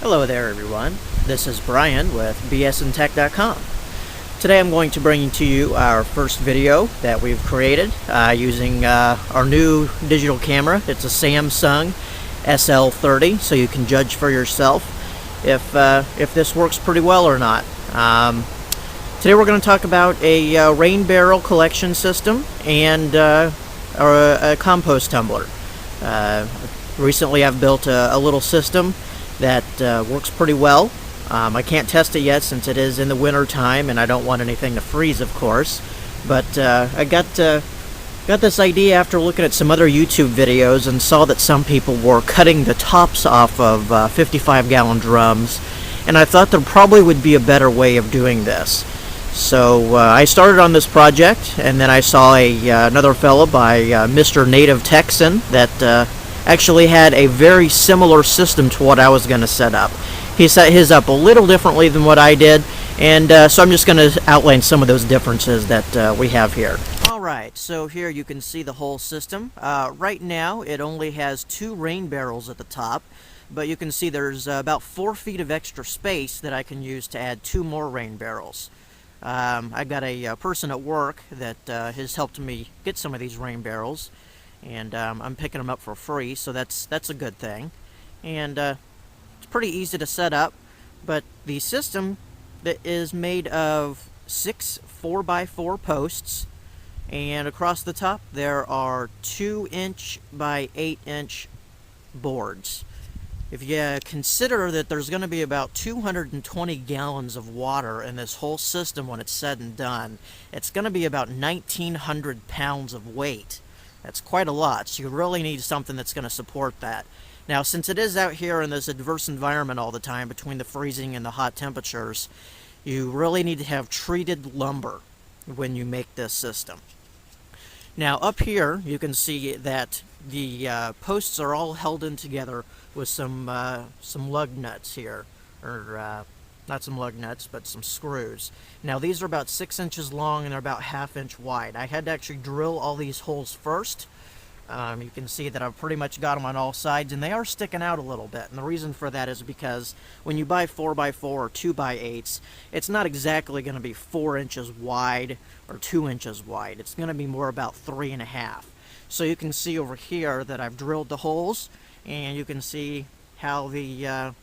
Hello there everyone, this is Brian with bsntech.com. Today I'm going to bring to you our first video that we've created using our new digital camera. It's a Samsung SL30, so you can judge for yourself if this works pretty well or not. Today we're going to talk about a rain barrel collection system and a compost tumbler. Recently I've built a little system that works pretty well. I can't test it yet since it is in the winter time and I don't want anything to freeze, of course. But I got this idea after looking at some other YouTube videos and saw that some people were cutting the tops off of 55-gallon drums, and I thought there probably would be a better way of doing this. So I started on this project, and then I saw another fellow by Mr. Native Texan that actually had a very similar system to what I was going to set up. He set his up a little differently than what I did, and so I'm just going to outline some of those differences that we have here. Alright, so here you can see the whole system. Right now it only has 2 rain barrels at the top, but you can see there's about 4 feet of extra space that I can use to add 2 more rain barrels. I've got a person at work that has helped me get some of these rain barrels, and I'm picking them up for free, so that's a good thing. And it's pretty easy to set up, but the system that is made of 6 4x4 posts, and across the top there are 2-inch by 8-inch boards. If you consider that there's going to be about 220 gallons of water in this whole system when it's said and done, it's going to be about 1,900 pounds of weight. That's quite a lot, so you really need something that's going to support that. Now, since it is out here in this adverse environment all the time, between the freezing and the hot temperatures, you really need to have treated lumber when you make this system. Now, up here, you can see that the posts are all held in together with some lug nuts here, or not some lug nuts, but some screws. Now these are about 6 inches long and they're about 1/2 inch wide. I had to actually drill all these holes first. You can see that I've pretty much got them on all sides, and they are sticking out a little bit. And the reason for that is because when you buy 4x4 or 2x8s, it's not exactly going to be 4 inches wide or 2 inches wide. It's going to be more about 3.5. So you can see over here that I've drilled the holes, and you can see how the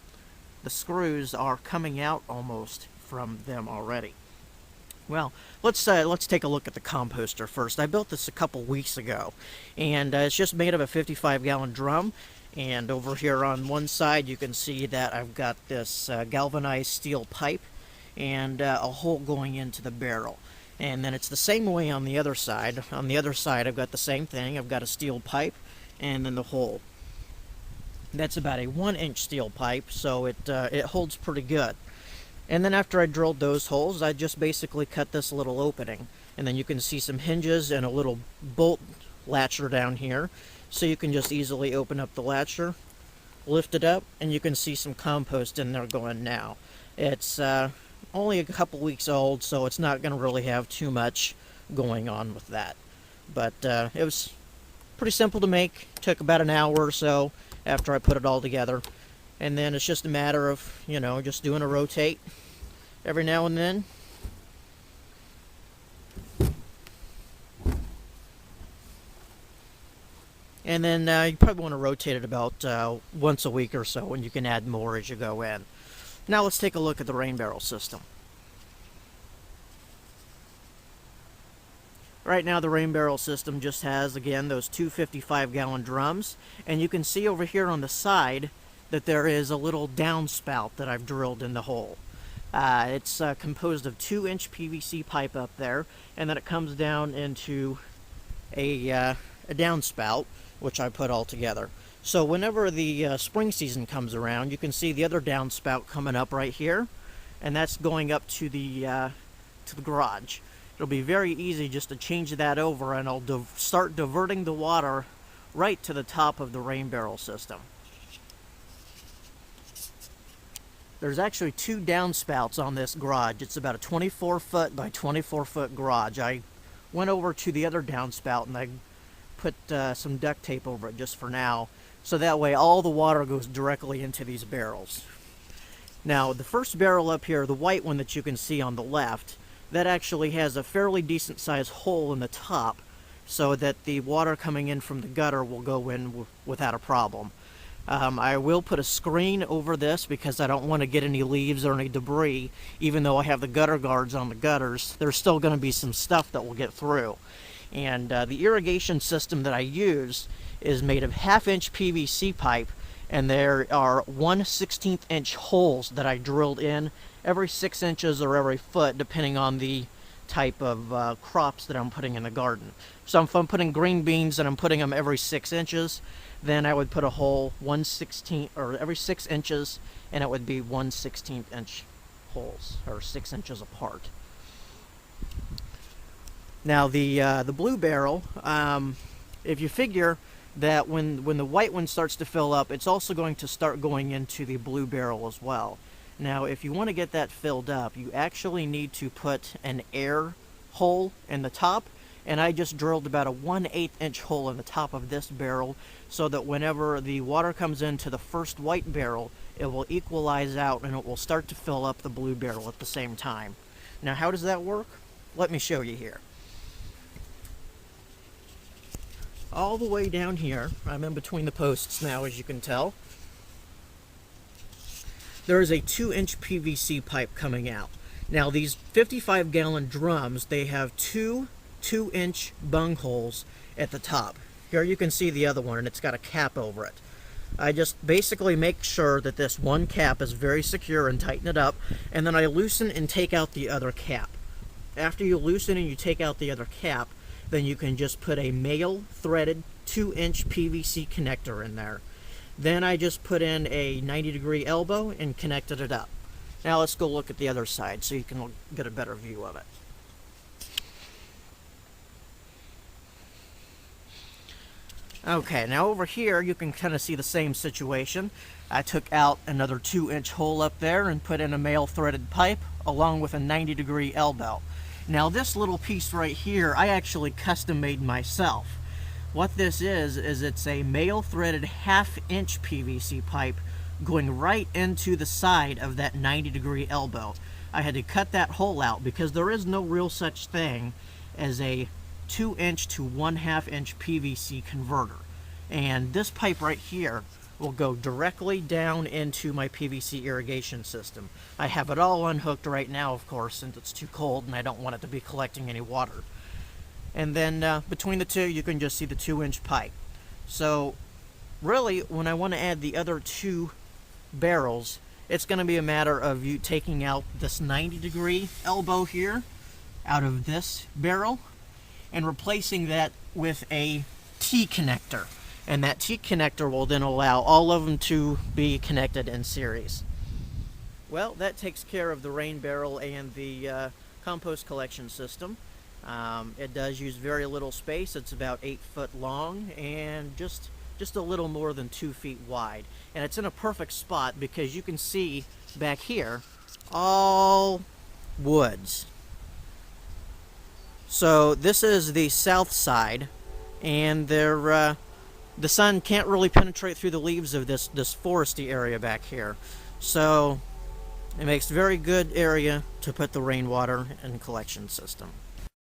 screws are coming out almost from them already. Well, let's take a look at the composter first. I built this a couple weeks ago, and it's just made of a 55-gallon drum. And over here on one side, you can see that I've got this galvanized steel pipe and a hole going into the barrel. And then it's the same way on the other side. On the other side, I've got the same thing. I've got a steel pipe and then the hole. That's about a 1-inch steel pipe, so it holds pretty good. And then after I drilled those holes, I just basically cut this little opening. And then you can see some hinges and a little bolt latcher down here. So you can just easily open up the latcher, lift it up, and you can see some compost in there going now. It's only a couple weeks old, so it's not going to really have too much going on with that. But it was pretty simple to make. Took about an hour or so after I put it all together. And then it's just a matter of, just doing a rotate every now and then. And then you probably want to rotate it about once a week or so, and you can add more as you go in. Now let's take a look at the rain barrel system. Right now the rain barrel system just has, again, those 2 55-gallon drums, and you can see over here on the side that there is a little downspout that I've drilled in the hole. It's composed of 2-inch PVC pipe up there, and then it comes down into a downspout, which I put all together. So whenever the spring season comes around, you can see the other downspout coming up right here, and that's going up to the garage. It'll be very easy just to change that over, and I'll start diverting the water right to the top of the rain barrel system. There's actually 2 downspouts on this garage. It's about a 24-foot by 24-foot garage. I went over to the other downspout and I put some duct tape over it just for now, so that way all the water goes directly into these barrels. Now, the first barrel up here, the white one that you can see on the left, that actually has a fairly decent sized hole in the top so that the water coming in from the gutter will go in without a problem. I will put a screen over this because I don't want to get any leaves or any debris. Even though I have the gutter guards on the gutters, there's still going to be some stuff that will get through. And the irrigation system that I use is made of 1/2-inch PVC pipe, and there are 1/16 inch holes that I drilled in every 6 inches or every foot, depending on the type of crops that I'm putting in the garden. So if I'm putting green beans and I'm putting them every 6 inches, then I would put a hole 1/16 or every 6 inches, and it would be 1/16 inch holes, or 6 inches apart. Now the blue barrel, if you figure that when the white one starts to fill up, it's also going to start going into the blue barrel as well. Now, if you want to get that filled up, you actually need to put an air hole in the top, and I just drilled about a 1/8 inch hole in the top of this barrel so that whenever the water comes into the first white barrel, it will equalize out and it will start to fill up the blue barrel at the same time. Now, how does that work? Let me show you here. All the way down here, I'm in between the posts now, as you can tell, there is a 2-inch PVC pipe coming out. Now, these 55-gallon drums, they have two 2-inch bung holes at the top. Here you can see the other one, and it's got a cap over it. I just basically make sure that this one cap is very secure and tighten it up, and then I loosen and take out the other cap. After you loosen and you take out the other cap, then you can just put a male threaded 2-inch PVC connector in there. Then I just put in a 90-degree elbow and connected it up. Now let's go look at the other side so you can get a better view of it. Okay, now over here you can kind of see the same situation. I took out another 2-inch hole up there and put in a male threaded pipe along with a 90-degree elbow. Now this little piece right here, I actually custom made myself. What this is it's a male threaded 1/2-inch PVC pipe going right into the side of that 90-degree elbow. I had to cut that hole out because there is no real such thing as a 2-inch to 1/2-inch PVC converter. And this pipe right here will go directly down into my PVC irrigation system. I have it all unhooked right now, of course, since it's too cold and I don't want it to be collecting any water. And then between the two, you can just see the 2-inch pipe. So really, when I want to add the other 2 barrels, it's going to be a matter of you taking out this 90-degree elbow here out of this barrel and replacing that with a T connector. And that T connector will then allow all of them to be connected in series. Well, that takes care of the rain barrel and the compost collection system. It does use very little space. It's about 8 foot long and just a little more than 2 feet wide. And it's in a perfect spot because you can see back here all woods. So this is the south side, and the sun can't really penetrate through the leaves of this foresty area back here. So it makes a very good area to put the rainwater and collection system.